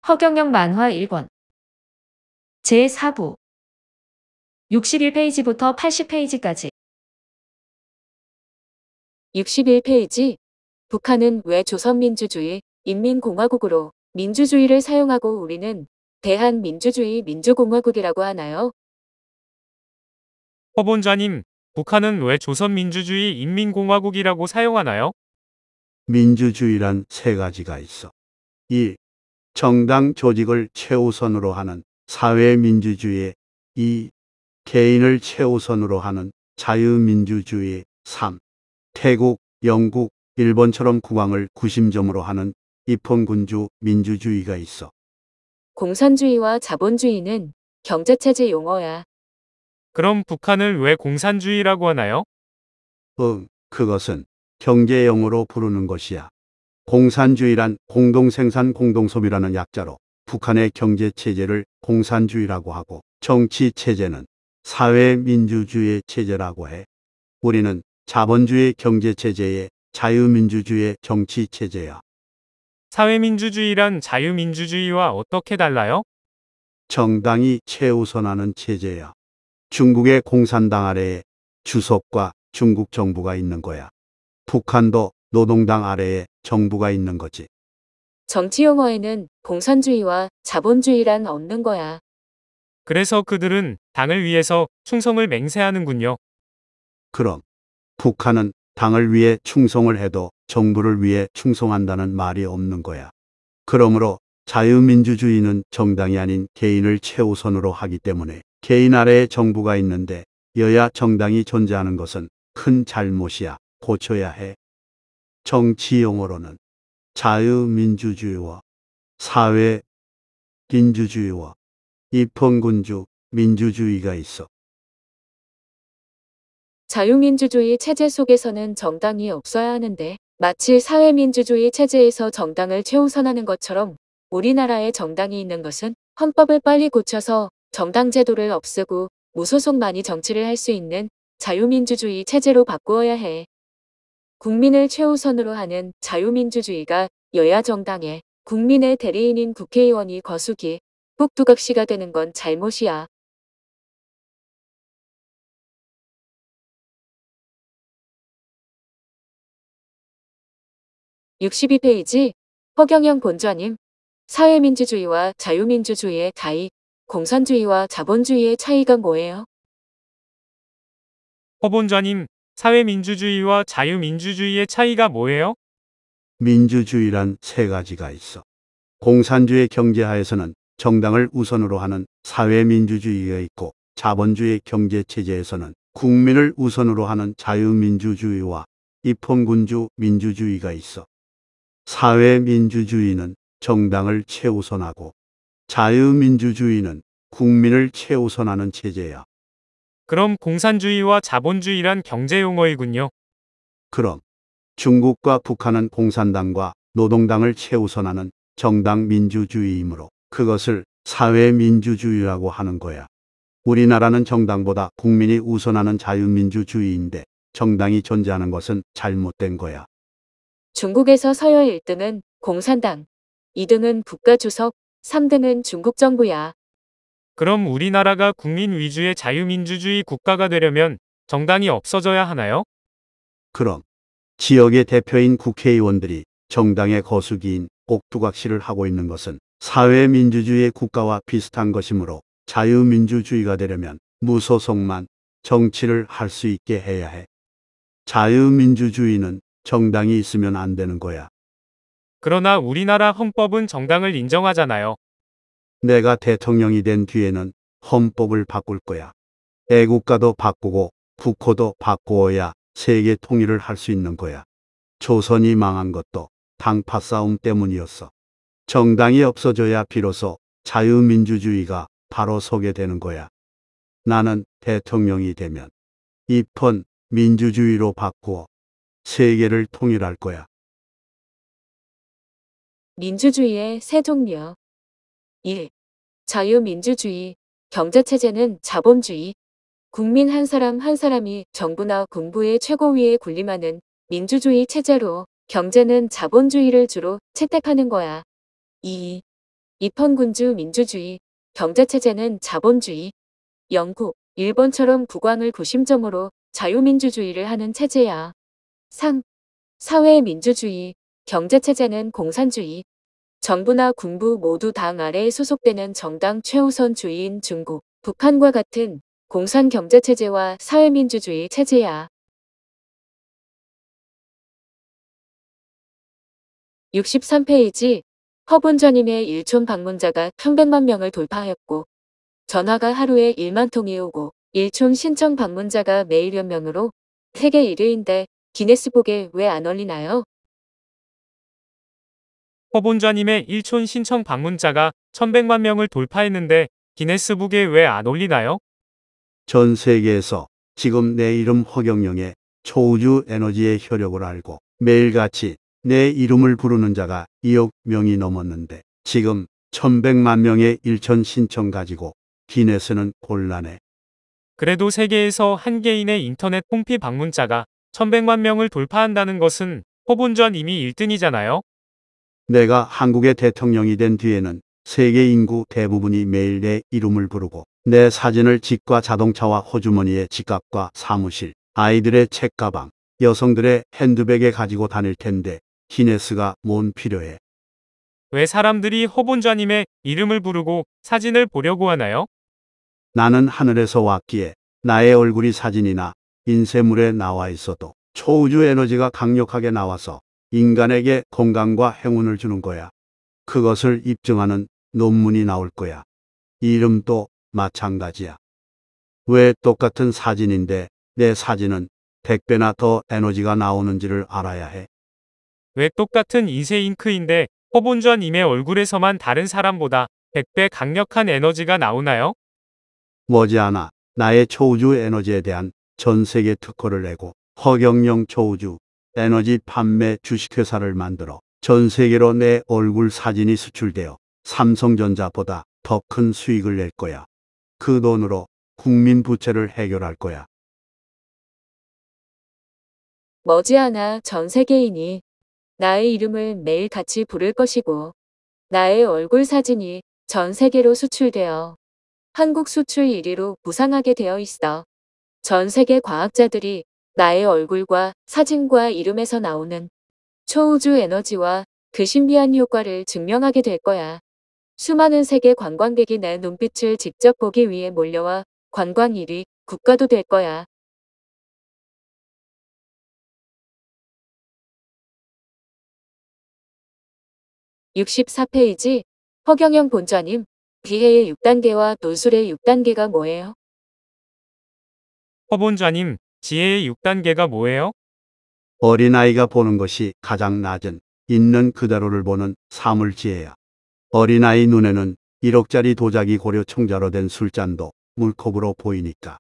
허경영 만화 1권 제4부 61페이지부터 80페이지까지 61페이지. 북한은 왜 조선민주주의 인민공화국으로 민주주의를 사용하고 우리는 대한민주주의 민주공화국이라고 하나요? 허본좌님, 북한은 왜 조선민주주의 인민공화국이라고 사용하나요? 민주주의란 세 가지가 있어. 1. 정당 조직을 최우선으로 하는 사회민주주의. 2. 개인을 최우선으로 하는 자유민주주의. 3. 태국, 영국, 일본처럼 국왕을 구심점으로 하는 입헌군주 민주주의가 있어. 공산주의와 자본주의는 경제체제 용어야. 그럼 북한을 왜 공산주의라고 하나요? 그것은 경제용어로 부르는 것이야. 공산주의란 공동생산 공동소비라는 약자로 북한의 경제체제를 공산주의라고 하고 정치체제는 사회민주주의 체제라고 해. 우리는 자본주의 경제체제의 자유민주주의 정치체제야. 사회민주주의란 자유민주주의와 어떻게 달라요? 정당이 최우선하는 체제야. 중국의 공산당 아래에 주석과 중국 정부가 있는 거야. 북한도 노동당 아래에 정부가 있는 거지. 정치 용어에는 공산주의와 자본주의란 없는 거야. 그래서 그들은 당을 위해서 충성을 맹세하는군요. 그럼 북한은 당을 위해 충성을 해도 정부를 위해 충성한다는 말이 없는 거야. 그러므로 자유민주주의는 정당이 아닌 개인을 최우선으로 하기 때문에 개인 아래에 정부가 있는데 여야 정당이 존재하는 것은 큰 잘못이야. 고쳐야 해. 정치 용어로는 자유민주주의와 사회민주주의와 입헌군주 민주주의가 있어. 자유민주주의 체제 속에서는 정당이 없어야 하는데 마치 사회민주주의 체제에서 정당을 최우선하는 것처럼 우리나라에 정당이 있는 것은 헌법을 빨리 고쳐서 정당 제도를 없애고 무소속만이 정치를 할 수 있는 자유민주주의 체제로 바꾸어야 해. 국민을 최우선으로 하는 자유민주주의가 여야 정당에 국민의 대리인인 국회의원이 거수기, 꼭두각시가 되는 건 잘못이야. 62페이지. 허경영 본좌님. 사회민주주의와 자유민주주의의 차이, 공산주의와 자본주의의 차이가 뭐예요? 허본좌님, 사회민주주의와 자유민주주의의 차이가 뭐예요? 민주주의란 세 가지가 있어. 공산주의 경제하에서는 정당을 우선으로 하는 사회민주주의가 있고 자본주의 경제체제에서는 국민을 우선으로 하는 자유민주주의와 입헌군주 민주주의가 있어. 사회민주주의는 정당을 최우선하고 자유민주주의는 국민을 최우선하는 체제야. 그럼 공산주의와 자본주의란 경제용어이군요. 그럼 중국과 북한은 공산당과 노동당을 최우선하는 정당 민주주의이므로 그것을 사회민주주의라고 하는 거야. 우리나라는 정당보다 국민이 우선하는 자유민주주의인데 정당이 존재하는 것은 잘못된 거야. 중국에서 서열 1등은 공산당, 2등은 국가주석, 3등은 중국 정부야. 그럼 우리나라가 국민 위주의 자유민주주의 국가가 되려면 정당이 없어져야 하나요? 그럼 지역의 대표인 국회의원들이 정당의 거수기인 꼭두각시를 하고 있는 것은 사회민주주의 국가와 비슷한 것이므로 자유민주주의가 되려면 무소속만 정치를 할 수 있게 해야 해. 자유민주주의는 정당이 있으면 안 되는 거야. 그러나 우리나라 헌법은 정당을 인정하잖아요. 내가 대통령이 된 뒤에는 헌법을 바꿀 거야. 애국가도 바꾸고 국호도 바꾸어야 세계 통일을 할 수 있는 거야. 조선이 망한 것도 당파 싸움 때문이었어. 정당이 없어져야 비로소 자유민주주의가 바로 서게 되는 거야. 나는 대통령이 되면 입헌 민주주의로 바꾸어 세계를 통일할 거야. 민주주의의 세 종류. 1. 자유민주주의. 경제체제는 자본주의. 국민 한 사람 한 사람이 정부나 군부의 최고위에 군림하는 민주주의 체제로 경제는 자본주의를 주로 채택하는 거야. 2. 입헌군주 민주주의, 경제체제는 자본주의. 영국, 일본처럼 국왕을 구심점으로 자유민주주의를 하는 체제야. 상, 사회민주주의, 경제체제는 공산주의. 정부나 군부 모두 당 아래에 소속되는 정당 최우선주의인 중국, 북한과 같은 공산경제체제와 사회민주주의 체제야. 63페이지 허본전임의 일촌 방문자가 1100만 명을 돌파하였고 전화가 하루에 1만 통이 오고 일촌 신청 방문자가 매일 몇 명으로 세계 1위인데 기네스북에 왜 안 올리나요? 허본좌님의 일촌 신청 방문자가 1100만 명을 돌파했는데 기네스북에 왜 안 올리나요? 전 세계에서 지금 내 이름 허경영의 초우주 에너지의 효력을 알고 매일같이 내 이름을 부르는 자가 2억 명이 넘었는데 지금 1100만 명의 일천 신청 가지고 기네스는 곤란해. 그래도 세계에서 한 개인의 인터넷 홈피 방문자가 1100만 명을 돌파한다는 것은 허본좌님이 1등이잖아요. 내가 한국의 대통령이 된 뒤에는 세계 인구 대부분이 매일 내 이름을 부르고 내 사진을 집과 자동차와 호주머니에 지갑과 사무실, 아이들의 책가방, 여성들의 핸드백에 가지고 다닐 텐데 기네스가 뭔 필요해. 왜 사람들이 허본좌님의 이름을 부르고 사진을 보려고 하나요? 나는 하늘에서 왔기에 나의 얼굴이 사진이나 인쇄물에 나와 있어도 초우주 에너지가 강력하게 나와서 인간에게 건강과 행운을 주는 거야. 그것을 입증하는 논문이 나올 거야. 이름도 마찬가지야. 왜 똑같은 사진인데 내 사진은 100배나 더 에너지가 나오는지를 알아야 해. 왜 똑같은 인쇄 잉크인데 허본좌님의 얼굴에서만 다른 사람보다 100배 강력한 에너지가 나오나요? 머지않아 나의 초우주 에너지에 대한 전 세계 특허를 내고 허경영 초우주 에너지 판매 주식회사를 만들어 전 세계로 내 얼굴 사진이 수출되어 삼성전자보다 더 큰 수익을 낼 거야. 그 돈으로 국민 부채를 해결할 거야. 머지않아 전 세계인이 나의 이름을 매일 같이 부를 것이고 나의 얼굴 사진이 전 세계로 수출되어 한국 수출 1위로 부상하게 되어 있어. 전 세계 과학자들이 나의 얼굴과 사진과 이름에서 나오는 초우주 에너지와 그 신비한 효과를 증명하게 될 거야. 수많은 세계 관광객이 내 눈빛을 직접 보기 위해 몰려와 관광 1위 국가도 될 거야. 64페이지 허경영 본좌님, 비해의 6단계와 논술의 6단계가 뭐예요? 허본좌님, 지혜의 6단계가 뭐예요? 어린아이가 보는 것이 가장 낮은 있는 그대로를 보는 사물지혜야. 어린아이 눈에는 1억짜리 도자기 고려 청자로 된 술잔도 물컵으로 보이니까.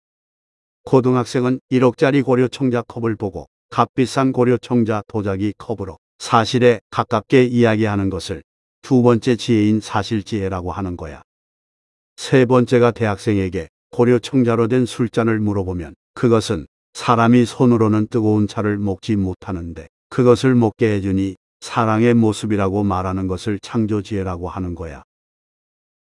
고등학생은 1억짜리 고려 청자 컵을 보고 값비싼 고려 청자 도자기 컵으로 사실에 가깝게 이야기하는 것을 두 번째 지혜인 사실지혜라고 하는 거야. 세 번째가 대학생에게 고려 청자로 된 술잔을 물어보면 그것은 사람이 손으로는 뜨거운 차를 먹지 못하는데 그것을 먹게 해주니 사랑의 모습이라고 말하는 것을 창조지혜라고 하는 거야.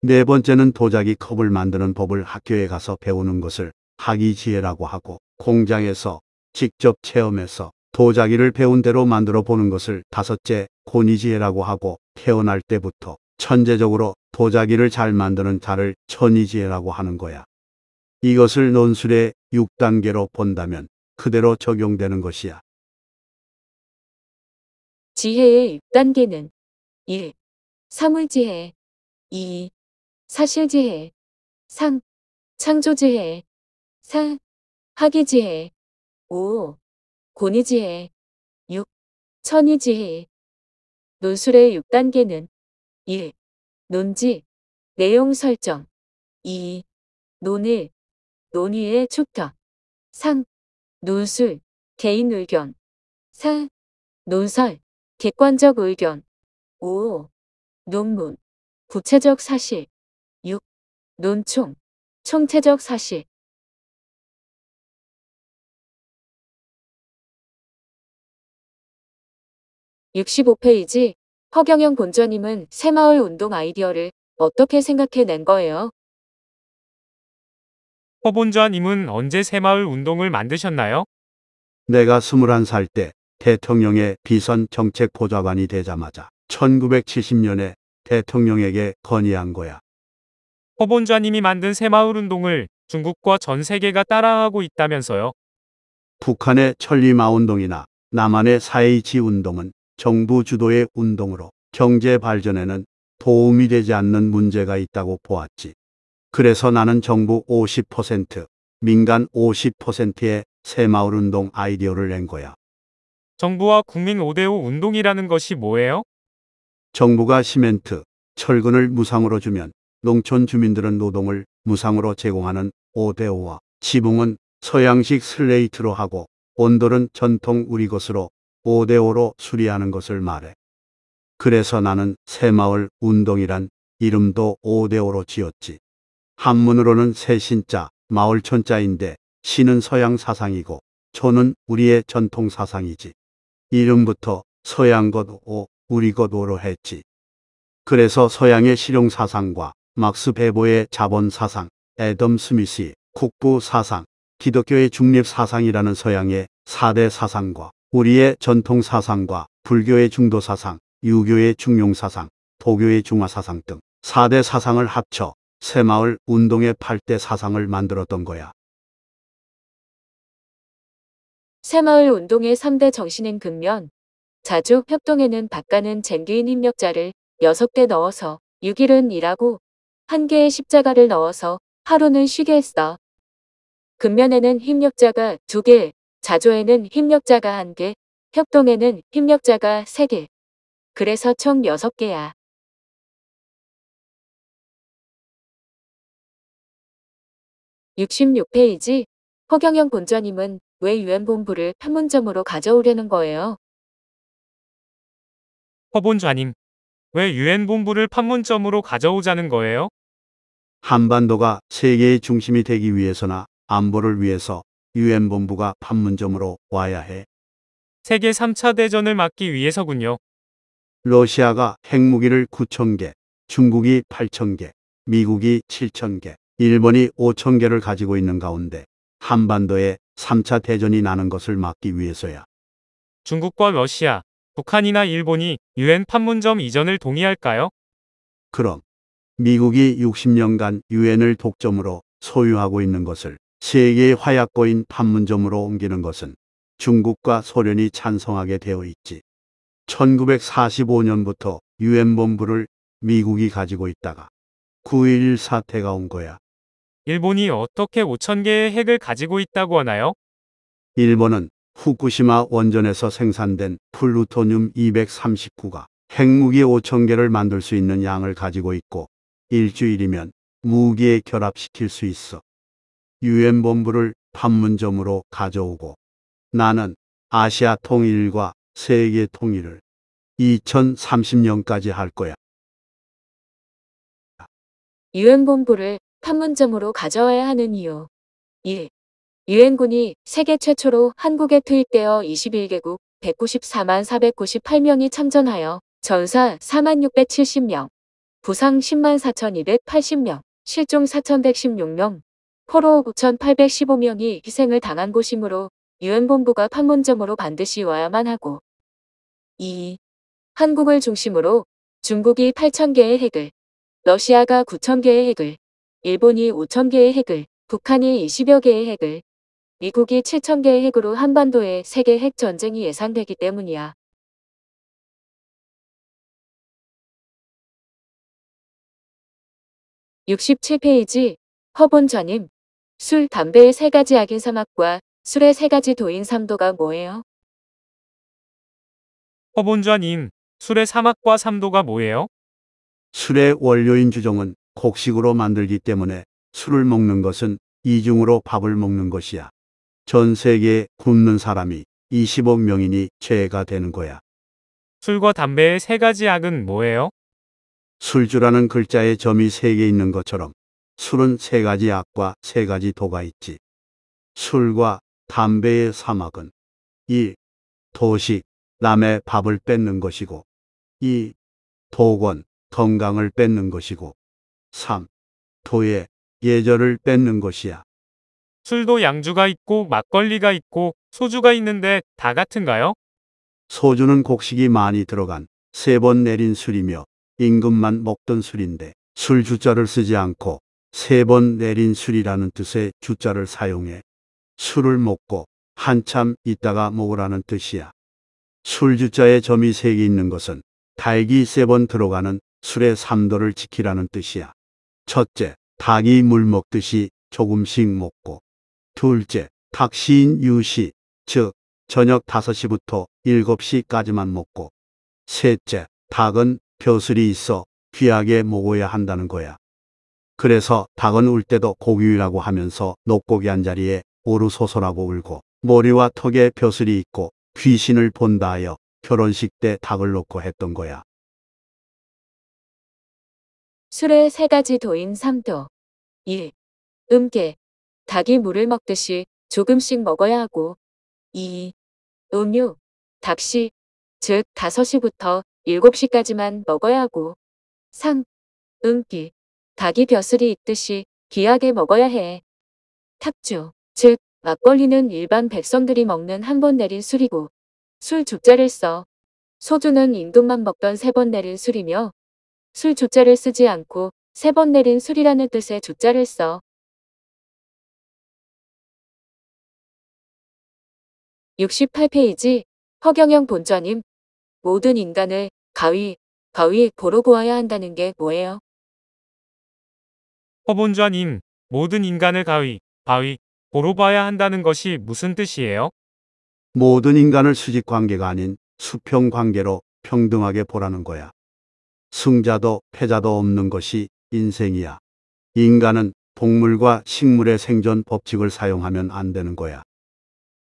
네 번째는 도자기 컵을 만드는 법을 학교에 가서 배우는 것을 학이지혜라고 하고 공장에서 직접 체험해서 도자기를 배운 대로 만들어 보는 것을 다섯째 권위지혜라고 하고 태어날 때부터 천재적으로 도자기를 잘 만드는 자를 천이지혜라고 하는 거야. 이것을 논술의 6단계로 본다면 그대로 적용되는 것이야. 지혜의 6단계는 1. 사물지혜 2. 사실지혜 3. 창조지혜 4. 학이지혜 5. 권위지혜 6. 천이지혜 논술의 6단계는 1. 논지, 내용 설정 2. 논일, 논의의 촉격 3. 논술, 개인 의견 4. 논설, 객관적 의견 5. 논문, 구체적 사실 6. 논총, 총체적 사실 65페이지 허경영 본좌님은 새마을 운동 아이디어를 어떻게 생각해낸 거예요? 허본좌님은 언제 새마을 운동을 만드셨나요? 내가 21살 때 대통령의 비선 정책 보좌관이 되자마자 1970년에 대통령에게 건의한 거야. 허본좌님이 만든 새마을 운동을 중국과 전 세계가 따라하고 있다면서요? 북한의 천리마운동이나 남한의 4.H 운동은 정부 주도의 운동으로 경제 발전에는 도움이 되지 않는 문제가 있다고 보았지. 그래서 나는 정부 50%, 민간 50%의 새마을 운동 아이디어를 낸 거야. 정부와 국민 5대5 운동이라는 것이 뭐예요? 정부가 시멘트, 철근을 무상으로 주면 농촌 주민들은 노동을 무상으로 제공하는 5대5와 지붕은 서양식 슬레이트로 하고 온돌은 전통 우리 것으로 5대5로 수리하는 것을 말해. 그래서 나는 새마을 운동이란 이름도 5대5로 지었지. 한문으로는 새신자, 마을촌자인데 신은 서양 사상이고 초는 우리의 전통 사상이지. 이름부터 서양 것 5, 우리 것 5로 했지. 그래서 서양의 실용 사상과 막스 베보의 자본 사상, 애덤 스미스의 국부 사상, 기독교의 중립 사상이라는 서양의 4대 사상과 우리의 전통 사상과 불교의 중도 사상, 유교의 중용 사상, 도교의 중화 사상 등 4대 사상을 합쳐 새마을 운동의 8대 사상을 만들었던 거야. 새마을 운동의 3대 정신인 근면, 자주, 협동에는 바가는 쟁기인 협력자를 6대 넣어서 6일은 일하고 1개의 십자가를 넣어서 하루는 쉬게 했어. 근면에는 협력자가 2개, 자조에는 협력자가 1개, 협동에는 협력자가 3개. 그래서 총 6개야. 66페이지. 허경영 본좌님은 왜 유엔본부를 판문점으로 가져오려는 거예요? 허본좌님, 왜 유엔 본부를 판문점으로 가져오자는 거예요? 한반도가 세계의 중심이 되기 위해서나 안보를 위해서 유엔 본부가 판문점으로 와야 해. 세계 3차 대전을 막기 위해서군요. 러시아가 핵무기를 9,000개, 중국이 8,000개, 미국이 7,000개, 일본이 5,000개를 가지고 있는 가운데 한반도에 3차 대전이 나는 것을 막기 위해서야. 중국과 러시아, 북한이나 일본이 유엔 판문점 이전을 동의할까요? 그럼 미국이 60년간 유엔을 독점으로 소유하고 있는 것을 세계의 화약고인 판문점으로 옮기는 것은 중국과 소련이 찬성하게 되어 있지. 1945년부터 유엔 본부를 미국이 가지고 있다가 9.11 사태가 온 거야. 일본이 어떻게 5,000개의 핵을 가지고 있다고 하나요? 일본은 후쿠시마 원전에서 생산된 플루토늄 239가 핵무기 5,000개를 만들 수 있는 양을 가지고 있고 일주일이면 무기에 결합시킬 수 있어. 유엔 본부를 판문점으로 가져오고 나는 아시아 통일과 세계 통일을 2030년까지 할 거야. 유엔본부를 판문점으로 가져와야 하는 이유. 1. 유엔군이 세계 최초로 한국에 투입되어 21개국 194만 498명이 참전하여 전사 4670명, 부상 10만 4280명, 실종 4116명, 포로 5815명이 희생을 당한 곳이므로 유엔본부가 판문점으로 반드시 와야만 하고. 2. 한국을 중심으로 중국이 8,000개의 핵을, 러시아가 9,000개의 핵을, 일본이 5,000개의 핵을, 북한이 20여 개의 핵을, 미국이 7,000개의 핵으로 한반도에 세계 핵 전쟁이 예상되기 때문이야. (67페이지) 허본좌님, 술, 담배의 3가지 악인 사막과 술의 3가지 도인 삼도가 뭐예요? 허본좌님, 술의 사막과 삼도가 뭐예요? 술의 원료인 주종은 곡식으로 만들기 때문에 술을 먹는 것은 이중으로 밥을 먹는 것이야. 전 세계에 굶는 사람이 20억 명이니 죄가 되는 거야. 술과 담배의 3가지 악은 뭐예요? 술주라는 글자에 점이 3개 있는 것처럼 술은 3가지 악과 3가지 도가 있지. 술과 담배의 사막은 1. 도식, 남의 밥을 뺏는 것이고 2. 도건, 건강을 뺏는 것이고 3. 토의 예절을 뺏는 것이야. 술도 양주가 있고 막걸리가 있고 소주가 있는데 다 같은가요? 소주는 곡식이 많이 들어간 3번 내린 술이며 임금만 먹던 술인데 술 주자를 쓰지 않고 3번 내린 술이라는 뜻의 주자를 사용해 술을 먹고 한참 있다가 먹으라는 뜻이야. 술 주자에 점이 3개 있는 것은 닭이 3번 들어가는 술의 3도를 지키라는 뜻이야. 첫째, 닭이 물 먹듯이 조금씩 먹고, 둘째, 닭시인 유시, 즉 저녁 5시부터 7시까지만 먹고, 셋째, 닭은 벼슬이 있어 귀하게 먹어야 한다는 거야. 그래서 닭은 울 때도 고귀라고 하면서 녹고기 한 자리에 오르소서라고 울고, 머리와 턱에 벼슬이 있고 귀신을 본다 하여 결혼식 때 닭을 놓고 했던 거야. 술의 3가지 도인 3도. 1. 음계. 닭이 물을 먹듯이 조금씩 먹어야 하고. 2. 음유. 닭시. 즉 5시부터 7시까지만 먹어야 하고. 3. 음기. 닭이 벼슬이 있듯이 귀하게 먹어야 해. 탁주. 즉 막걸리는 일반 백성들이 먹는 한 번 내린 술이고 술 주자를 써. 소주는 임금만 먹던 3번 내린 술이며 술 주자를 쓰지 않고 3번 내린 술이라는 뜻의 주자를 써. 68페이지 허경영 본좌님. 모든 인간을 가위 보러 보아야 한다는 게 뭐예요? 허본좌님, 모든 인간을 바위, 보러 봐야 한다는 것이 무슨 뜻이에요? 모든 인간을 수직 관계가 아닌 수평 관계로 평등하게 보라는 거야. 승자도 패자도 없는 것이 인생이야. 인간은 동물과 식물의 생존 법칙을 사용하면 안 되는 거야.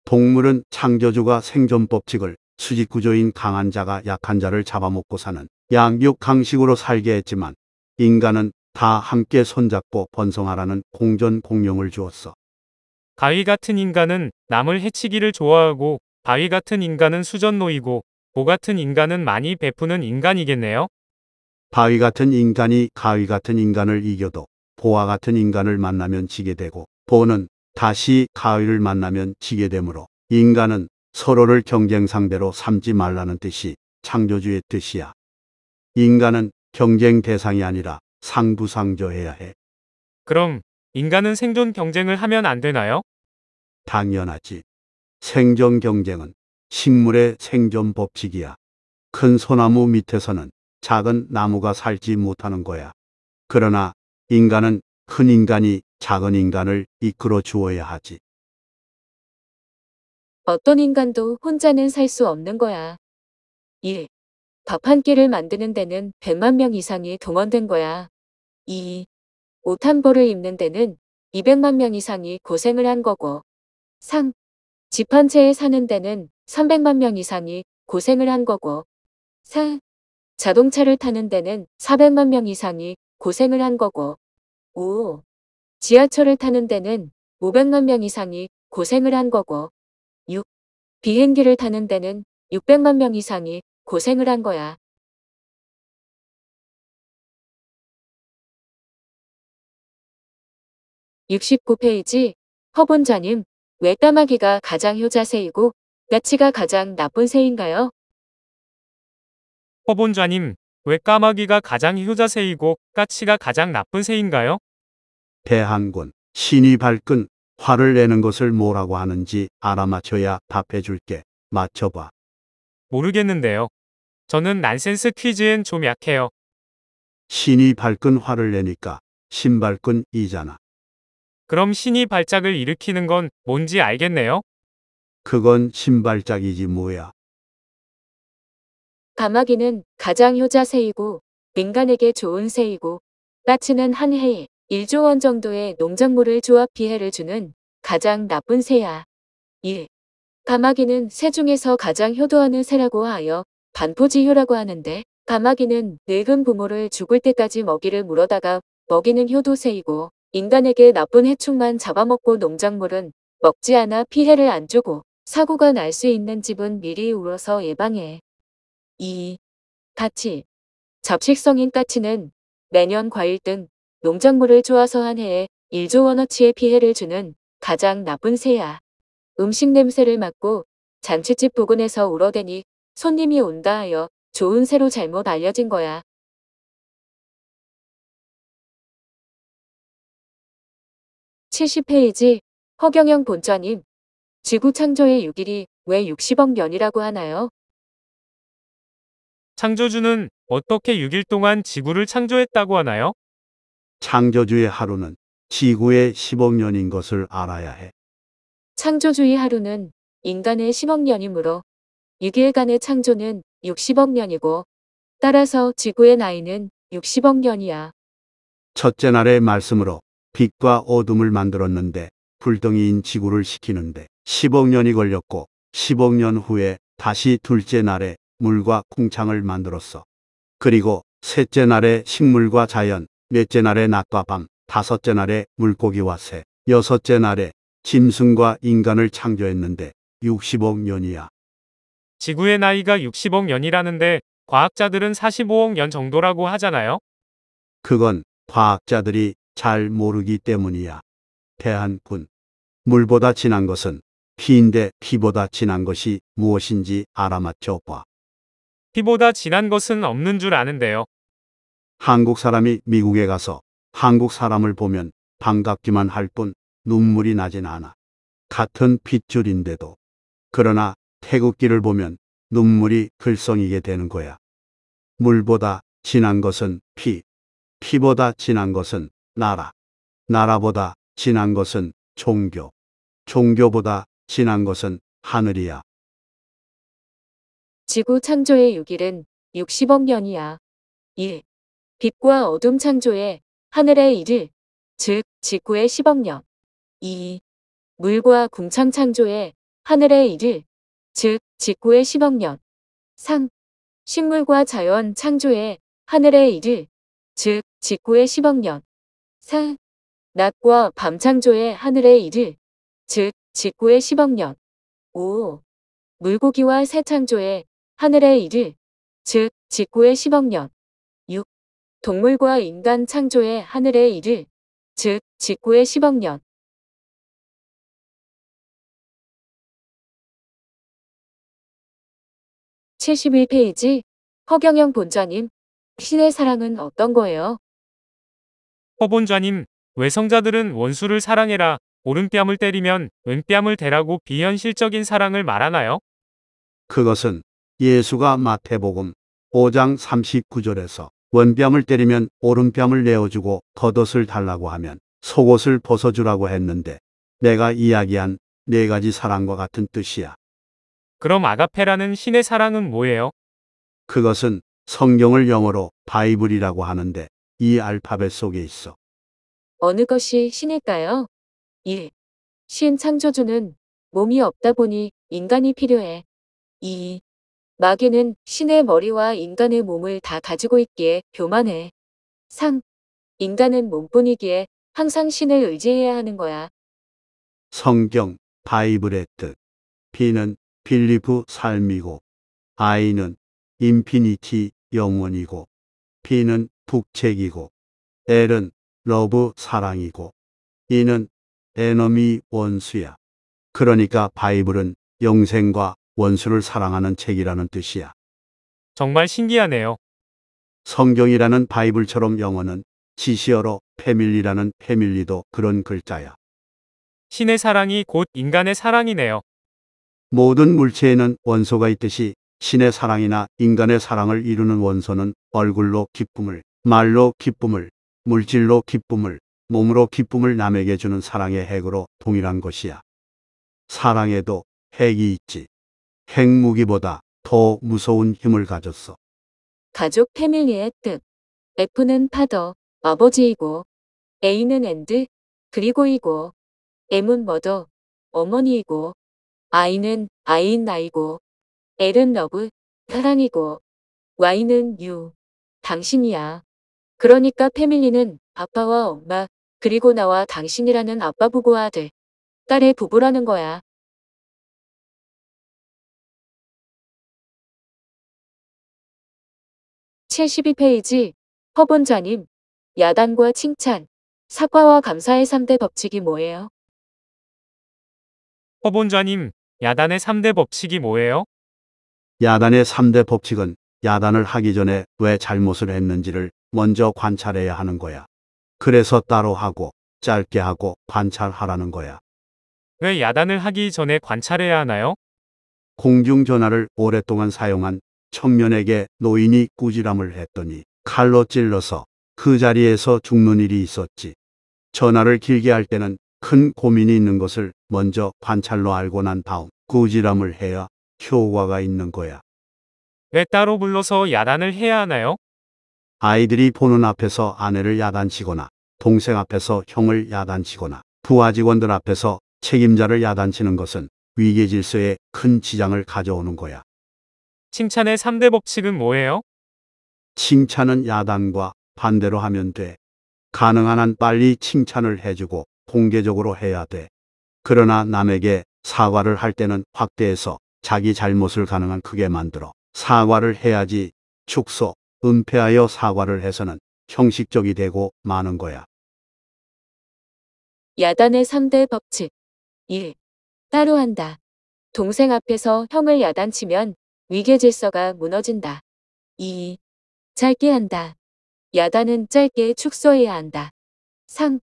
동물은 창조주가 생존 법칙을 수직구조인 강한 자가 약한 자를 잡아먹고 사는 양육강식으로 살게 했지만 인간은 다 함께 손잡고 번성하라는 공존 공룡을 주었어. 가위 같은 인간은 남을 해치기를 좋아하고 바위 같은 인간은 수전노이고 보 같은 인간은 많이 베푸는 인간이겠네요. 바위 같은 인간이 가위 같은 인간을 이겨도 보와 같은 인간을 만나면 지게 되고 보는 다시 가위를 만나면 지게 되므로 인간은 서로를 경쟁 상대로 삼지 말라는 뜻이 창조주의 뜻이야. 인간은 경쟁 대상이 아니라 상부상조해야 해. 그럼 인간은 생존 경쟁을 하면 안 되나요? 당연하지. 생존 경쟁은 식물의 생존 법칙이야. 큰 소나무 밑에서는 작은 나무가 살지 못하는 거야. 그러나 인간은 큰 인간이 작은 인간을 이끌어 주어야 하지. 어떤 인간도 혼자는 살 수 없는 거야. 1. 밥 한 끼를 만드는 데는 100만 명 이상이 동원된 거야. 2. 옷 한 벌을 입는 데는 200만 명 이상이 고생을 한 거고. 3. 집 한 채에 사는 데는 300만 명 이상이 고생을 한 거고. 4. 자동차를 타는 데는 400만 명 이상이 고생을 한 거고. 5. 지하철을 타는 데는 500만 명 이상이 고생을 한 거고. 6. 비행기를 타는 데는 600만 명 이상이 고생을 한 거야. 69페이지 허본자님, 왜 까마귀가 가장 효자새이고 까치가 가장 나쁜 새인가요? 허본좌님, 왜 까마귀가 가장 효자새이고 까치가 가장 나쁜 새인가요? 대한군, 신이 발끈 화를 내는 것을 뭐라고 하는지 알아맞혀야 답해 줄게. 맞춰봐. 모르겠는데요. 저는 난센스 퀴즈엔 좀 약해요. 신이 발끈 화를 내니까 신발끈이잖아. 그럼 신이 발작을 일으키는 건 뭔지 알겠네요. 그건 신발짝이지 뭐야. 까마귀는 가장 효자새이고 인간에게 좋은 새이고 까치는 한 해에 1조 원 정도의 농작물을 조합 피해를 주는 가장 나쁜 새야. 1. 까마귀는 새 중에서 가장 효도하는 새라고 하여 반포지효라고 하는데 까마귀는 늙은 부모를 죽을 때까지 먹이를 물어다가 먹이는 효도새이고 인간에게 나쁜 해충만 잡아먹고 농작물은 먹지 않아 피해를 안 주고 사고가 날 수 있는 집은 미리 울어서 예방해. 2. 까치. 잡식성인 까치는 매년 과일 등 농작물을 쪼아서 한 해에 1조 원어치의 피해를 주는 가장 나쁜 새야. 음식 냄새를 맡고 잔칫집 부근에서 울어대니 손님이 온다 하여 좋은 새로 잘못 알려진 거야. 70페이지 허경영 본좌님. 지구 창조의 6일이 왜 60억 년이라고 하나요? 창조주는 어떻게 6일 동안 지구를 창조했다고 하나요? 창조주의 하루는 지구의 10억 년인 것을 알아야 해. 창조주의 하루는 인간의 10억 년이므로 6일간의 창조는 60억 년이고 따라서 지구의 나이는 60억 년이야. 첫째 날의 말씀으로 빛과 어둠을 만들었는데 불덩이인 지구를 식히는데 10억 년이 걸렸고 10억 년 후에 다시 둘째 날에 물과 궁창을 만들었어. 그리고 셋째 날에 식물과 자연, 넷째 날에 낮과 밤, 다섯째 날에 물고기와 새, 여섯째 날에 짐승과 인간을 창조했는데 60억 년이야. 지구의 나이가 60억 년이라는데 과학자들은 45억 년 정도라고 하잖아요. 그건 과학자들이 잘 모르기 때문이야. 대한군. 물보다 진한 것은 피인데 피보다 진한 것이 무엇인지 알아맞혀 봐. 피보다 진한 것은 없는 줄 아는데요. 한국 사람이 미국에 가서 한국 사람을 보면 반갑기만 할 뿐 눈물이 나진 않아. 같은 핏줄인데도. 그러나 태극기를 보면 눈물이 글썽이게 되는 거야. 물보다 진한 것은 피, 피보다 진한 것은 나라, 나라보다 진한 것은 종교, 종교보다 진한 것은 하늘이야. 지구 창조의 6일은 60억 년이야. 1. 빛과 어둠 창조의 하늘의 1일, 즉 지구의 10억 년. 2. 물과 궁창 창조의 하늘의 1일, 즉 지구의 10억 년. 3. 식물과 자연 창조의 하늘의 1일, 즉 지구의 10억 년. 4. 낮과 밤 창조의 하늘의 1일, 즉 지구의 10억 년. 5. 물고기와 새 창조의 하늘의 1일, 즉 지구의 10억 년. 6. 동물과 인간 창조의 하늘의 1일, 즉 지구의 10억 년. 71페이지 허경영 본좌님. 신의 사랑은 어떤 거예요? 허본좌님, 외성자들은 원수를 사랑해라, 오른뺨을 때리면 왼뺨을 대라고 비현실적인 사랑을 말하나요? 그것은 예수가 마태복음 5장 39절에서 왼뺨을 때리면 오른뺨을 내어주고 겉옷을 달라고 하면 속옷을 벗어주라고 했는데 내가 이야기한 네 가지 사랑과 같은 뜻이야. 그럼 아가페라는 신의 사랑은 뭐예요? 그것은 성경을 영어로 바이블이라고 하는데 이 알파벳 속에 있어. 어느 것이 신일까요? 1. 신 창조주는 몸이 없다 보니 인간이 필요해. 2. 마귀는 신의 머리와 인간의 몸을 다 가지고 있기에 교만해. 3. 인간은 몸뿐이기에 항상 신을 의지해야 하는 거야. 성경 바이블의 뜻. B는 빌리프 삶이고 I는 인피니티 영원이고 B는 북책이고 L은 러브 사랑이고 E는 에너미 원수야. 그러니까 바이블은 영생과 원수를 사랑하는 책이라는 뜻이야. 정말 신기하네요. 성경이라는 바이블처럼 영어는 지시어로 패밀리라는 패밀리도 그런 글자야. 신의 사랑이 곧 인간의 사랑이네요. 모든 물체에는 원소가 있듯이 신의 사랑이나 인간의 사랑을 이루는 원소는 얼굴로 기쁨을, 말로 기쁨을, 물질로 기쁨을, 몸으로 기쁨을 남에게 주는 사랑의 핵으로 동일한 것이야. 사랑에도 핵이 있지. 핵무기보다 더 무서운 힘을 가졌어. 가족 패밀리의 뜻. F는 파더, 아버지이고 A는 앤드, 그리고이고 M은 머더, 어머니이고 I는 아이인 나이고 L은 러브, 사랑이고 Y는 유, 당신이야. 그러니까 패밀리는 아빠와 엄마, 그리고 나와 당신이라는 아빠 부부와 아들, 딸의 부부라는 거야. 72페이지 허본좌님. 야단과 칭찬, 사과와 감사의 3대 법칙이 뭐예요? 허본좌님, 야단의 3대 법칙이 뭐예요? 야단의 3대 법칙은 야단을 하기 전에 왜 잘못을 했는지를 먼저 관찰해야 하는 거야. 그래서 따로 하고 짧게 하고 관찰하라는 거야. 왜 야단을 하기 전에 관찰해야 하나요? 공중전화를 오랫동안 사용한 청년에게 노인이 꾸지람을 했더니 칼로 찔러서 그 자리에서 죽는 일이 있었지. 전화를 길게 할 때는 큰 고민이 있는 것을 먼저 관찰로 알고 난 다음 꾸지람을 해야 효과가 있는 거야. 왜 따로 불러서 야단을 해야 하나요? 아이들이 보는 앞에서 아내를 야단치거나 동생 앞에서 형을 야단치거나 부하 직원들 앞에서 책임자를 야단치는 것은 위계 질서에 큰 지장을 가져오는 거야. 칭찬의 3대 법칙은 뭐예요? 칭찬은 야단과 반대로 하면 돼. 가능한 한 빨리 칭찬을 해주고 공개적으로 해야 돼. 그러나 남에게 사과를 할 때는 확대해서 자기 잘못을 가능한 크게 만들어 사과를 해야지. 축소, 은폐하여 사과를 해서는 형식적이 되고 마는 거야. 야단의 3대 법칙. 1. 따로 한다. 동생 앞에서 형을 야단치면 위계 질서가 무너진다. 2. 짧게 한다. 야단은 짧게 축소해야 한다. 3.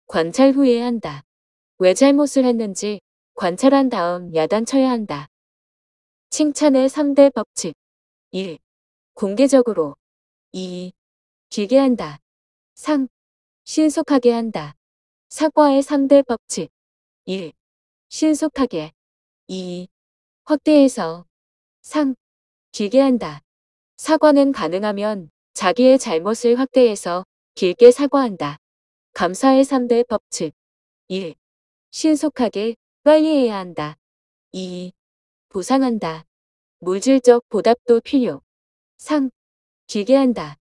관찰 후에 한다. 왜 잘못을 했는지 관찰한 다음 야단쳐야 한다. 칭찬의 3대 법칙. 1. 공개적으로. 2. 길게 한다. 3. 신속하게 한다. 사과의 3대 법칙. 1. 신속하게. 2. 확대해서. 3. 길게 한다. 사과는 가능하면 자기의 잘못을 확대해서 길게 사과한다. 감사의 3대 법칙. 1. 신속하게 빨리 해야 한다. 2. 보상한다. 물질적 보답도 필요. 3. 길게 한다.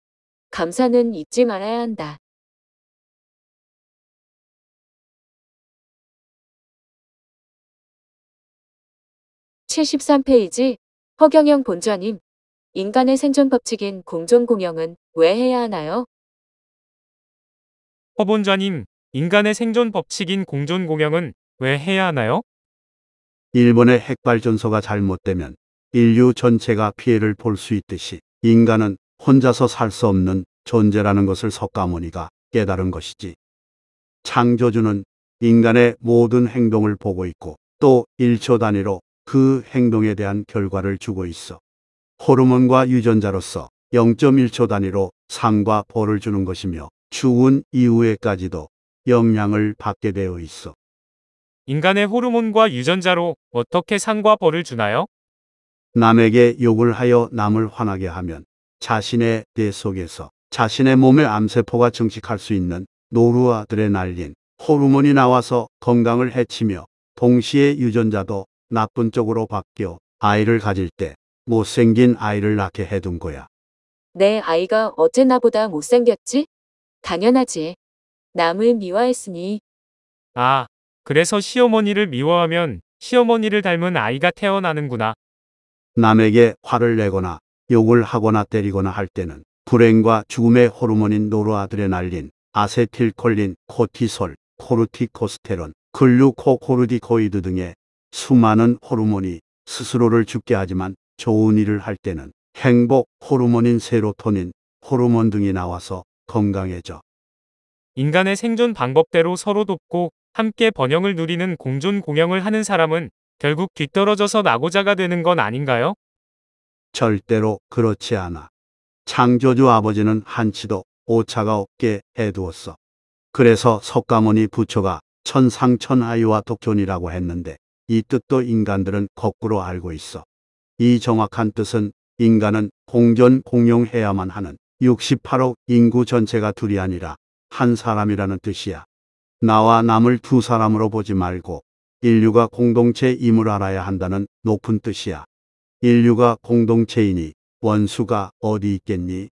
감사는 잊지 말아야 한다. 73페이지 허경영 본좌님. 인간의 생존 법칙인 공존공영은 왜 해야 하나요? 허본좌님, 인간의 생존 법칙인 공존공영은 왜 해야 하나요? 일본의 핵발전소가 잘못되면 인류 전체가 피해를 볼 수 있듯이 인간은 혼자서 살 수 없는 존재라는 것을 석가모니가 깨달은 것이지. 창조주는 인간의 모든 행동을 보고 있고 또 1초 단위로 그 행동에 대한 결과를 주고 있어. 호르몬과 유전자로서 0.1초 단위로 상과 벌을 주는 것이며 죽은 이후에까지도 영향을 받게 되어 있어. 인간의 호르몬과 유전자로 어떻게 상과 벌을 주나요? 남에게 욕을 하여 남을 화나게 하면 자신의 뇌 속에서 자신의 몸의 암세포가 증식할 수 있는 노르아드레날린 호르몬이 나와서 건강을 해치며 동시에 유전자도 나쁜 쪽으로 바뀌어 아이를 가질 때 못생긴 아이를 낳게 해둔 거야. 내 아이가 어째 나보다 못생겼지? 당연하지. 남을 미워했으니. 아, 그래서 시어머니를 미워하면 시어머니를 닮은 아이가 태어나는구나. 남에게 화를 내거나 욕을 하거나 때리거나 할 때는 불행과 죽음의 호르몬인 노르아드레날린, 아세틸콜린, 코티솔, 코르티코스테론, 글루코코르티코이드 등의 수많은 호르몬이 스스로를 죽게 하지만 좋은 일을 할 때는 행복 호르몬인 세로토닌, 호르몬 등이 나와서 건강해져. 인간의 생존 방법대로 서로 돕고 함께 번영을 누리는 공존공영을 하는 사람은 결국 뒤떨어져서 낙오자가 되는 건 아닌가요? 절대로 그렇지 않아. 창조주 아버지는 한치도 오차가 없게 해두었어. 그래서 석가모니 부처가 천상천하유와 독존이라고 했는데 이 뜻도 인간들은 거꾸로 알고 있어. 이 정확한 뜻은 인간은 공존 공용해야만 하는 68억 인구 전체가 둘이 아니라 한 사람이라는 뜻이야. 나와 남을 두 사람으로 보지 말고 인류가 공동체임을 알아야 한다는 높은 뜻이야. 인류가 공동체이니 원수가 어디 있겠니?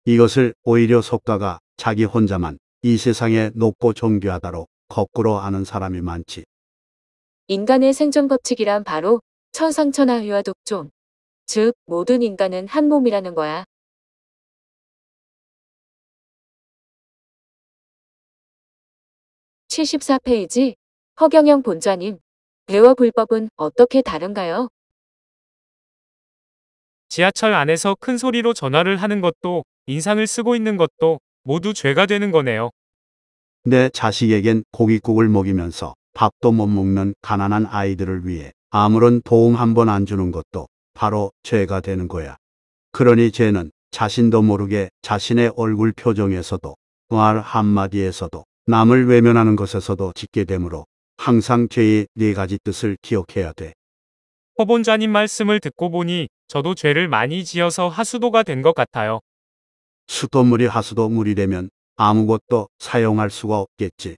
이것을 오히려 석가가 자기 혼자만 이 세상에 높고 존귀하다로 거꾸로 아는 사람이 많지. 인간의 생존 법칙이란 바로 천상천하유와 독존. 즉 모든 인간은 한 몸이라는 거야. 74페이지 허경영 본좌님, 배와 불법은 어떻게 다른가요? 지하철 안에서 큰 소리로 전화를 하는 것도 인상을 쓰고 있는 것도 모두 죄가 되는 거네요. 내 자식에겐 고깃국을 먹이면서 밥도 못 먹는 가난한 아이들을 위해 아무런 도움 한 번 안 주는 것도 바로 죄가 되는 거야. 그러니 죄는 자신도 모르게 자신의 얼굴 표정에서도 말 한마디에서도 남을 외면하는 것에서도 짓게 되므로 항상 죄의 네 가지 뜻을 기억해야 돼. 허본좌님 말씀을 듣고 보니 저도 죄를 많이 지어서 하수도가 된 것 같아요. 수돗물이 하수도물이 되면 아무것도 사용할 수가 없겠지.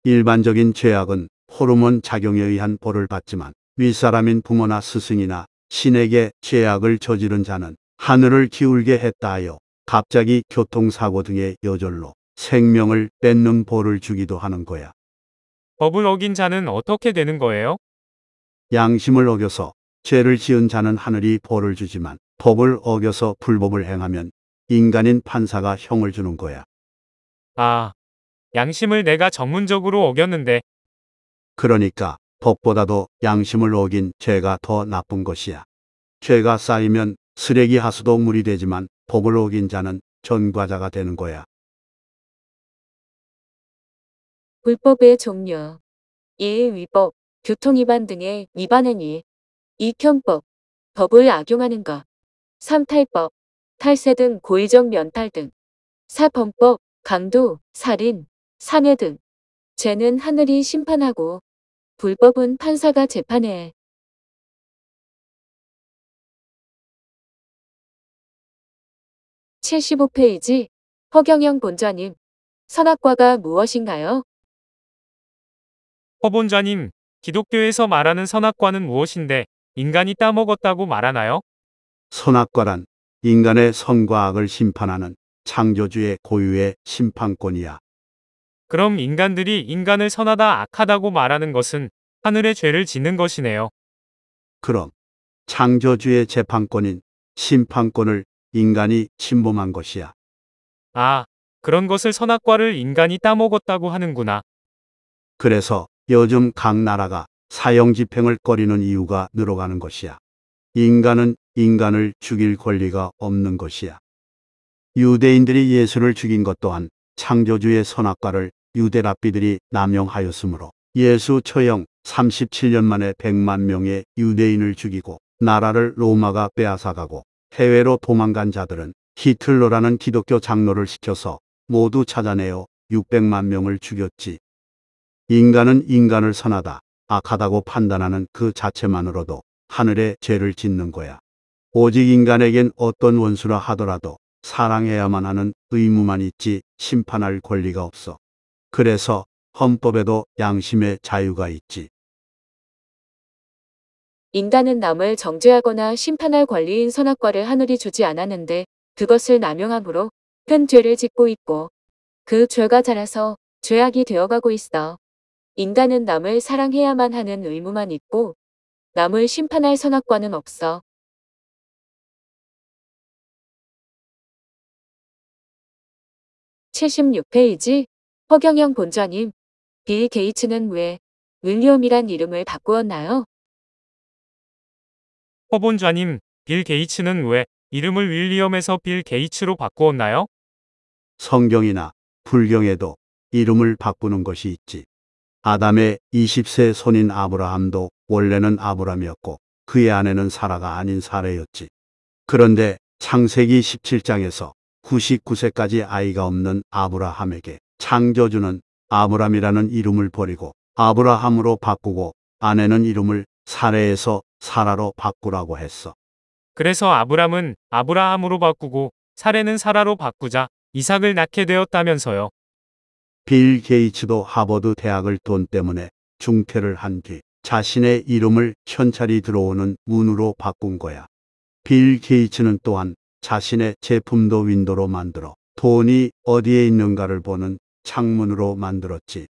일반적인 죄악은 호르몬 작용에 의한 벌을 받지만 윗사람인 부모나 스승이나 신에게 죄악을 저지른 자는 하늘을 기울게 했다 하여 갑자기 교통사고 등의 여절로 생명을 뺏는 벌을 주기도 하는 거야. 법을 어긴 자는 어떻게 되는 거예요? 양심을 어겨서 죄를 지은 자는 하늘이 벌을 주지만 법을 어겨서 불법을 행하면 인간인 판사가 형을 주는 거야. 아, 양심을 내가 전문적으로 어겼는데 그러니까 법보다도 양심을 어긴 죄가 더 나쁜 것이야. 죄가 쌓이면 쓰레기 하수도 물이 되지만 법을 어긴 자는 전과자가 되는 거야. 불법의 종류 1. 위법, 교통위반 등의 위반행 위. 2. 편법, 법을 악용하는 것. 3. 탈법, 탈세 등 고의적 면탈 등. 4. 범법, 강도, 살인, 상해 등. 죄는 하늘이 심판하고 불법은 판사가 재판해. 75페이지 허경영 본좌님, 선악과가 무엇인가요? 허본좌님, 기독교에서 말하는 선악과는 무엇인데 인간이 따먹었다고 말하나요? 선악과란 인간의 선과 악을 심판하는 창조주의 고유의 심판권이야. 그럼 인간들이 인간을 선하다 악하다고 말하는 것은 하늘의 죄를 짓는 것이네요. 그럼 창조주의 재판권인 심판권을 인간이 침범한 것이야. 아, 그런 것을 선악과를 인간이 따먹었다고 하는구나. 그래서 요즘 각 나라가 사형 집행을 꺼리는 이유가 늘어가는 것이야. 인간은 인간을 죽일 권리가 없는 것이야. 유대인들이 예수를 죽인 것 또한 창조주의 선악과를 유대 랍비들이 남용하였으므로 예수 처형 37년 만에 100만 명의 유대인을 죽이고 나라를 로마가 빼앗아가고 해외로 도망간 자들은 히틀러라는 기독교 장로를 시켜서 모두 찾아내어 600만 명을 죽였지. 인간은 인간을 선하다, 악하다고 판단하는 그 자체만으로도 하늘의 죄를 짓는 거야. 오직 인간에겐 어떤 원수라 하더라도 사랑해야만 하는 의무만 있지 심판할 권리가 없어. 그래서 헌법에도 양심의 자유가 있지. 인간은 남을 정죄하거나 심판할 권리인 선악과를 하늘이 주지 않았는데 그것을 남용함으로 큰 죄를 짓고 있고 그 죄가 자라서 죄악이 되어가고 있어. 인간은 남을 사랑해야만 하는 의무만 있고 남을 심판할 선악과는 없어. 76페이지 허경영 본좌님, 빌 게이츠는 왜 윌리엄이란 이름을 바꾸었나요? 허본좌님, 빌 게이츠는 왜 이름을 윌리엄에서 빌 게이츠로 바꾸었나요? 성경이나 불경에도 이름을 바꾸는 것이 있지. 아담의 20세 손인 아브라함도 원래는 아브람이었고 그의 아내는 사라가 아닌 사레였지. 그런데 창세기 17장에서 99세까지 아이가 없는 아브라함에게 창조주는 아브람이라는 이름을 버리고 아브라함으로 바꾸고 아내는 이름을 사레에서 사라로 바꾸라고 했어. 그래서 아브람은 아브라함으로 바꾸고 사레는 사라로 바꾸자 이삭을 낳게 되었다면서요. 빌 게이츠도 하버드 대학을 돈 때문에 중퇴를 한 뒤 자신의 이름을 현찰이 들어오는 문으로 바꾼 거야. 빌 게이츠는 또한 자신의 제품도 윈도로 만들어 돈이 어디에 있는가를 보는 창문으로 만들었지.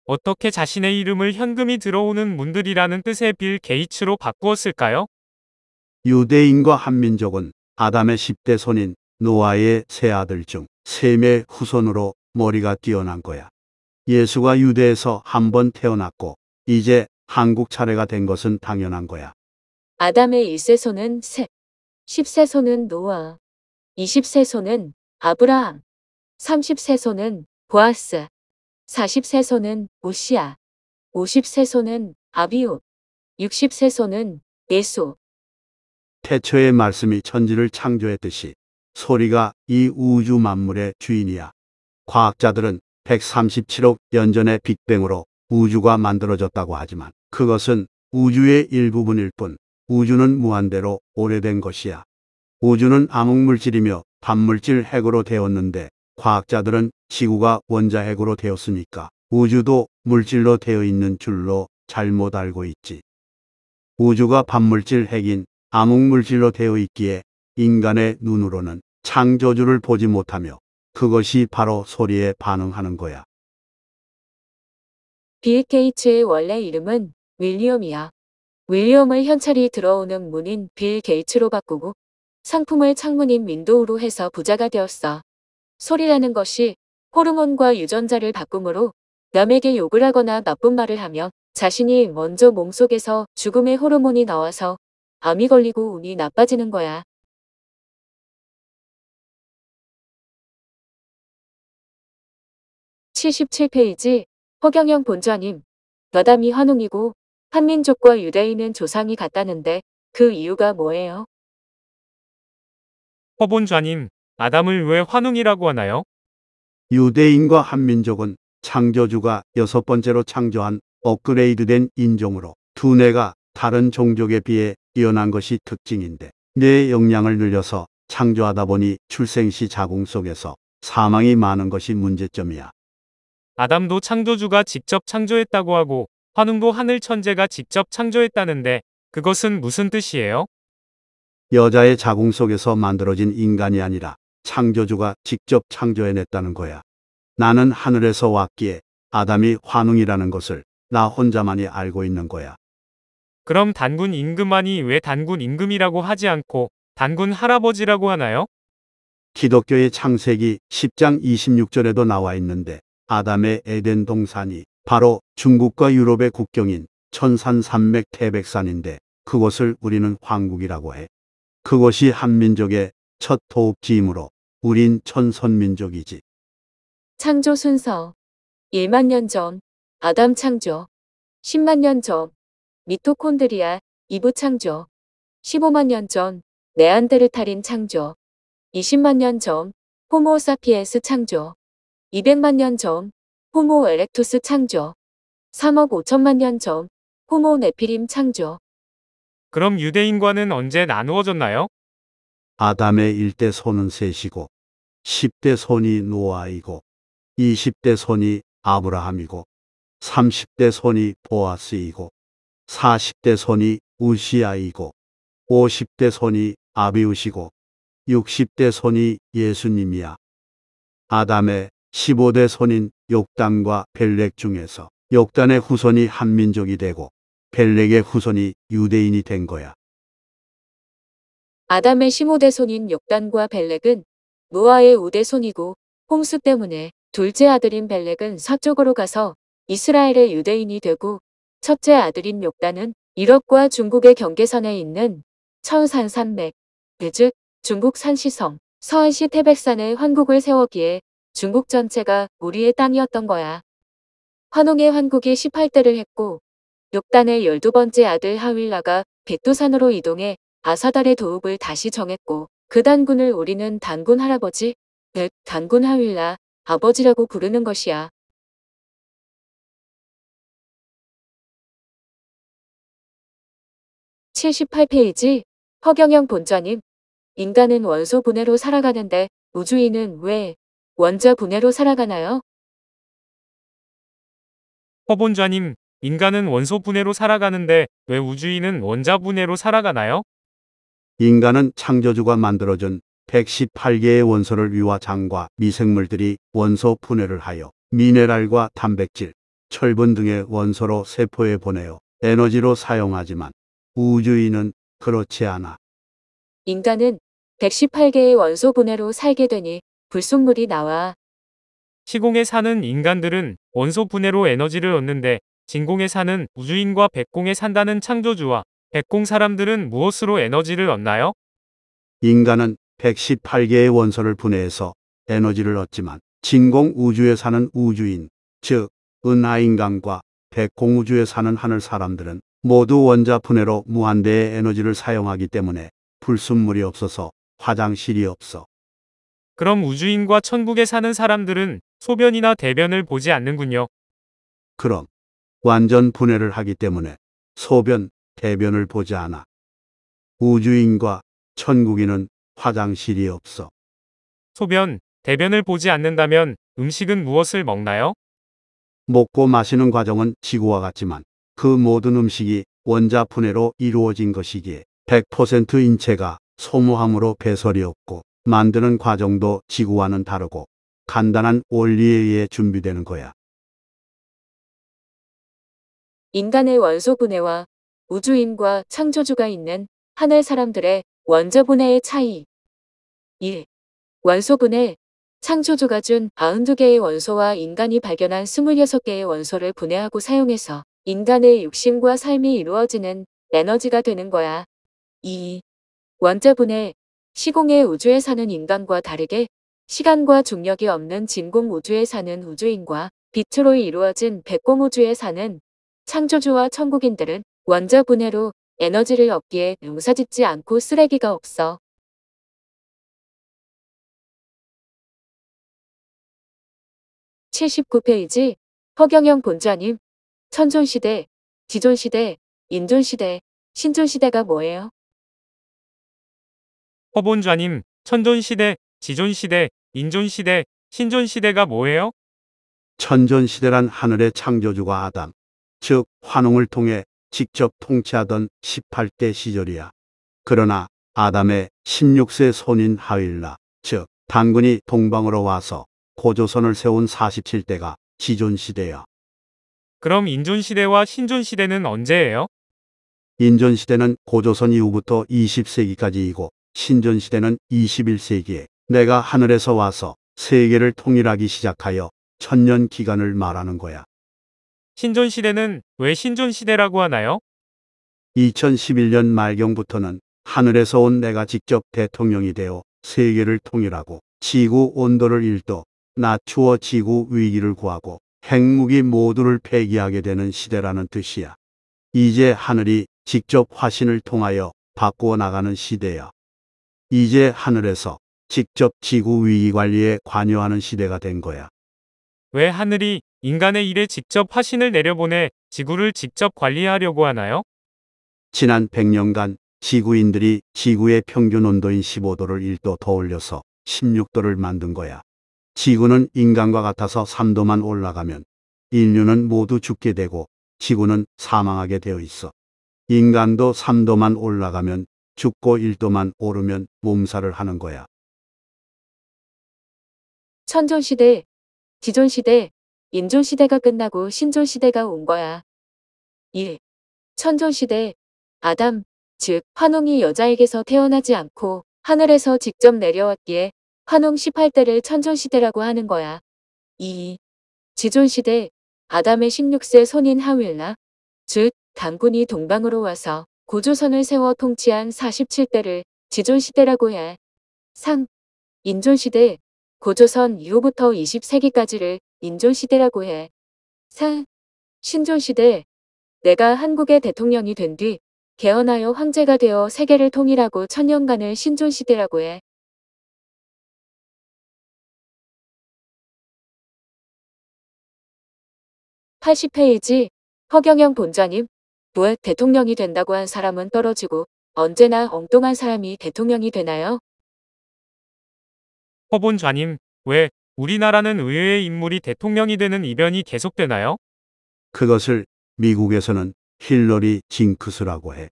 어떻게 자신의 이름을 현금이 들어오는 문들이라는 뜻의 빌 게이츠로 바꾸었을까요? 유대인과 한민족은 아담의 10대 손인 노아의 세 아들 중 셈의 후손으로 머리가 뛰어난 거야. 예수가 유대에서 한 번 태어났고 이제 한국 차례가 된 것은 당연한 거야. 아담의 1세손은 셋, 10세손은 노아, 20세손은 아브라함, 30세손은 보아스, 40세손은 오시아, 50세손은 아비옷, 60세손은 예수. 태초의 말씀이 천지를 창조했듯이 소리가 이 우주 만물의 주인이야. 과학자들은 137억 년 전의 빅뱅으로 우주가 만들어졌다고 하지만 그것은 우주의 일부분일 뿐 우주는 무한대로 오래된 것이야. 우주는 암흑물질이며 반물질 핵으로 되었는데 과학자들은 지구가 원자핵으로 되었으니까 우주도 물질로 되어 있는 줄로 잘못 알고 있지. 우주가 반물질 핵인 암흑물질로 되어 있기에 인간의 눈으로는 창조주를 보지 못하며 그것이 바로 소리에 반응하는 거야. 빌 게이츠의 원래 이름은 윌리엄이야. 윌리엄을 현찰이 들어오는 문인 빌 게이츠로 바꾸고 상품을 창문인 윈도우로 해서 부자가 되었어. 소리라는 것이 호르몬과 유전자를 바꿈으로 남에게 욕을 하거나 나쁜 말을 하면 자신이 먼저 몸속에서 죽음의 호르몬이 나와서 암이 걸리고 운이 나빠지는 거야. (77페이지) 허경영 본좌님. 여담이 환웅이고 한민족과 유대인은 조상이 같다는데 그 이유가 뭐예요? 허본좌님, 아담을 왜 환웅이라고 하나요? 유대인과 한민족은 창조주가 6번째로 창조한 업그레이드된 인종으로 두뇌가 다른 종족에 비해 뛰어난 것이 특징인데 뇌의 역량을 늘려서 창조하다 보니 출생 시 자궁 속에서 사망이 많은 것이 문제점이야. 아담도 창조주가 직접 창조했다고 하고 환웅도 하늘 천재가 직접 창조했다는데 그것은 무슨 뜻이에요? 여자의 자궁 속에서 만들어진 인간이 아니라 창조주가 직접 창조해냈다는 거야. 나는 하늘에서 왔기에 아담이 환웅이라는 것을 나 혼자만이 알고 있는 거야. 그럼 단군 임금만이 왜 단군 임금이라고 하지 않고 단군 할아버지라고 하나요? 기독교의 창세기 10장 26절에도 나와 있는데 아담의 에덴 동산이 바로 중국과 유럽의 국경인 천산산맥 태백산인데 그곳을 우리는 황국이라고 해. 그것이 한민족의 첫 토읍지이므로 우린 천선민족이지. 창조 순서 1만 년 전 아담 창조, 10만 년 전 미토콘드리아 이브 창조, 15만 년 전 네안데르탈인 창조, 20만 년 전 호모 사피엔스 창조, 200만 년 전 호모 에렉투스 창조, 3억 5천만 년 전 호모 네피림 창조. 그럼 유대인과는 언제 나누어졌나요? 아담의 1대 손은 셋이고 10대 손이 노아이고 20대 손이 아브라함이고 30대 손이 보아스이고 40대 손이 우시아이고 50대 손이 아비우시고 60대 손이 예수님이야. 아담의 15대 손인 욕단과 벨렉 중에서 욕단의 후손이 한민족이 되고 벨렉의 후손이 유대인이 된 거야. 아담의 15대 손인 욕단과 벨렉은 노아의 5대 손이고 홍수 때문에 둘째 아들인 벨렉은 서쪽으로 가서 이스라엘의 유대인이 되고 첫째 아들인 욕단은 이력과 중국의 경계선에 있는 천산산맥, 즉 중국 산시성, 서안시 태백산에 환국을 세웠기에 중국 전체가 우리의 땅이었던 거야. 환웅의 환국이 18대를 했고 욕단의 12번째 아들 하윌라가 백두산으로 이동해 아사달의 도읍을 다시 정했고 그 단군을 우리는 단군 할아버지, 즉 단군 하윌라, 아버지라고 부르는 것이야. (78페이지) 허경영 본좌님. 인간은 원소 분해로 살아가는데 우주인은 왜 원자 분해로 살아가나요? 허본좌님, 인간은 원소 분해로 살아가는데 왜 우주인은 원자 분해로 살아가나요? 인간은 창조주가 만들어준 118개의 원소를 위와 장과 미생물들이 원소 분해를 하여 미네랄과 단백질, 철분 등의 원소로 세포에 보내어 에너지로 사용하지만 우주인은 그렇지 않아. 인간은 118개의 원소 분해로 살게 되니 불순물이 나와 시공에 사는 인간들은 원소 분해로 에너지를 얻는데 진공에 사는 우주인과 백공에 산다는 창조주와 백공 사람들은 무엇으로 에너지를 얻나요? 인간은 118개의 원소를 분해해서 에너지를 얻지만 진공 우주에 사는 우주인, 즉 은하인간과 백공 우주에 사는 하늘 사람들은 모두 원자 분해로 무한대의 에너지를 사용하기 때문에 불순물이 없어서 화장실이 없어. 그럼 우주인과 천국에 사는 사람들은 소변이나 대변을 보지 않는군요. 그럼 완전 분해를 하기 때문에 소변, 대변을 보지 않아. 우주인과 천국인은 화장실이 없어. 소변, 대변을 보지 않는다면 음식은 무엇을 먹나요? 먹고 마시는 과정은 지구와 같지만 그 모든 음식이 원자 분해로 이루어진 것이기에 100% 인체가 소모함으로 배설이 없고 만드는 과정도 지구와는 다르고 간단한 원리에 의해 준비되는 거야. 인간의 원소 분해와 우주인과 창조주가 있는 하늘 사람들의 원자 분해의 차이. 1. 원소 분해. 창조주가 준 92개의 원소와 인간이 발견한 26개의 원소를 분해하고 사용해서 인간의 육신과 삶이 이루어지는 에너지가 되는 거야. 2. 원자 분해. 시공의 우주에 사는 인간과 다르게 시간과 중력이 없는 진공 우주에 사는 우주인과 빛으로 이루어진 백공 우주에 사는 창조주와 천국인들은 원자 분해로 에너지를 얻기에 농사짓지 않고 쓰레기가 없어. 79페이지. 허경영 본좌님. 천존시대, 지존시대, 인존시대, 신존시대가 뭐예요? 허본좌님, 천존시대, 지존시대, 인존시대, 신존시대가 뭐예요? 천존시대란 하늘의 창조주가 아담, 즉 환웅을 통해 직접 통치하던 18대 시절이야. 그러나 아담의 16세 손인 하윌라, 즉 단군이 동방으로 와서 고조선을 세운 47대가 지존시대야. 그럼 인존시대와 신존시대는 언제예요? 인존시대는 고조선 이후부터 20세기까지이고 신존시대는 21세기에 내가 하늘에서 와서 세계를 통일하기 시작하여 천년 기간을 말하는 거야. 신존시대는 왜 신존시대라고 하나요? 2011년 말경부터는 하늘에서 온 내가 직접 대통령이 되어 세계를 통일하고 지구 온도를 1도 낮추어 지구 위기를 구하고 핵무기 모두를 폐기하게 되는 시대라는 뜻이야. 이제 하늘이 직접 화신을 통하여 바꾸어 나가는 시대야. 이제 하늘에서 직접 지구 위기 관리에 관여하는 시대가 된 거야. 왜 하늘이 인간의 일에 직접 화신을 내려보내 지구를 직접 관리하려고 하나요? 지난 100년간 지구인들이 지구의 평균 온도인 15도를 1도 더 올려서 16도를 만든 거야. 지구는 인간과 같아서 3도만 올라가면 인류는 모두 죽게 되고 지구는 사망하게 되어 있어. 인간도 3도만 올라가면 죽고 1도만 오르면 몸살을 하는 거야. 천존시대, 지존시대, 인존시대가 끝나고 신존시대가 온 거야. 1. 천존시대. 아담, 즉 환웅이 여자에게서 태어나지 않고 하늘에서 직접 내려왔기에 환웅 18대를 천존시대라고 하는 거야. 2. 지존시대. 아담의 16세 손인 하윌라, 즉 단군이 동방으로 와서 고조선을 세워 통치한 47대를 지존시대라고 해. 3. 인존시대. 고조선 이후부터 20세기까지를 인존시대라고 해. 4. 신존시대. 내가 한국의 대통령이 된 뒤 개헌하여 황제가 되어 세계를 통일하고 천년간을 신존시대라고 해. (80페이지) 허경영 본좌님. 왜 대통령이 된다고 한 사람은 떨어지고 언제나 엉뚱한 사람이 대통령이 되나요? 허본좌님, 왜 우리나라는 의외의 인물이 대통령이 되는 이변이 계속되나요? 그것을 미국에서는 힐러리 징크스라고 해.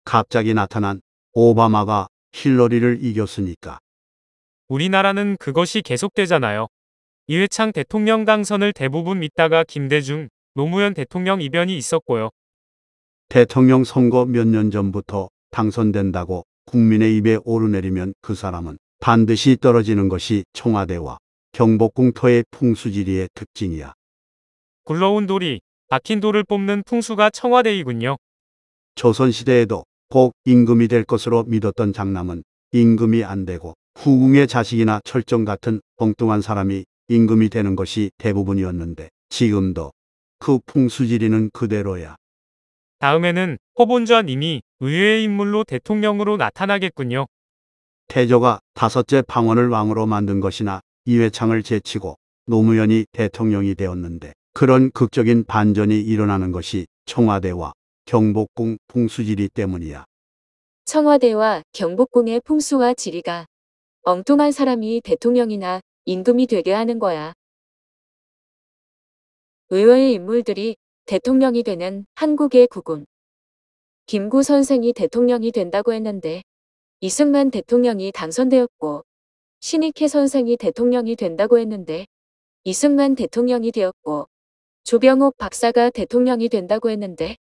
갑자기 나타난 오바마가 힐러리를 이겼으니까. 우리나라는 그것이 계속되잖아요. 이회창 대통령 당선을 대부분 믿다가 김대중, 노무현 대통령 이변이 있었고요. 대통령 선거 몇 년 전부터 당선된다고 국민의 입에 오르내리면 그 사람은 반드시 떨어지는 것이 청와대와 경복궁터의 풍수지리의 특징이야. 굴러온 돌이 박힌 돌을 뽑는 풍수가 청와대이군요. 조선시대에도 꼭 임금이 될 것으로 믿었던 장남은 임금이 안 되고 후궁의 자식이나 철정 같은 엉뚱한 사람이 임금이 되는 것이 대부분이었는데 지금도 그 풍수지리는 그대로야. 다음에는 허본좌님이 의외의 인물로 대통령으로 나타나겠군요. 태조가 다섯째 방언을 왕으로 만든 것이나 이회창을 제치고 노무현이 대통령이 되었는데 그런 극적인 반전이 일어나는 것이 청와대와 경복궁 풍수지리 때문이야. 청와대와 경복궁의 풍수와 지리가 엉뚱한 사람이 대통령이나 임금이 되게 하는 거야. 의외의 인물들이 대통령이 되는 한국의 국운. 김구 선생이 대통령이 된다고 했는데 이승만 대통령이 당선되었고, 신익혜 선생이 대통령이 된다고 했는데 이승만 대통령이 되었고, 조병옥 박사가 대통령이 된다고 했는데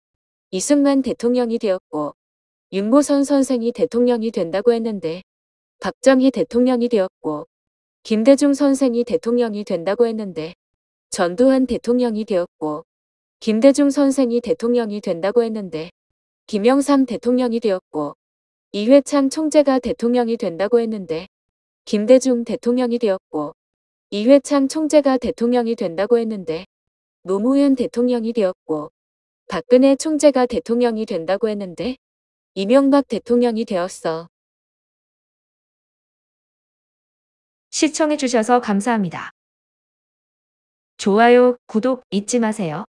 이승만 대통령이 되었고, 윤모선 선생이 대통령이 된다고 했는데 박정희 대통령이 되었고, 김대중 선생이 대통령이 된다고 했는데 전두환 대통령이 되었고, 김대중 선생이 대통령이 된다고 했는데 김영삼 대통령이 되었고, 이회창 총재가 대통령이 된다고 했는데 김대중 대통령이 되었고, 이회창 총재가 대통령이 된다고 했는데 노무현 대통령이 되었고, 박근혜 총재가 대통령이 된다고 했는데 이명박 대통령이 되었어. 시청해주셔서 감사합니다. 좋아요, 구독 잊지 마세요.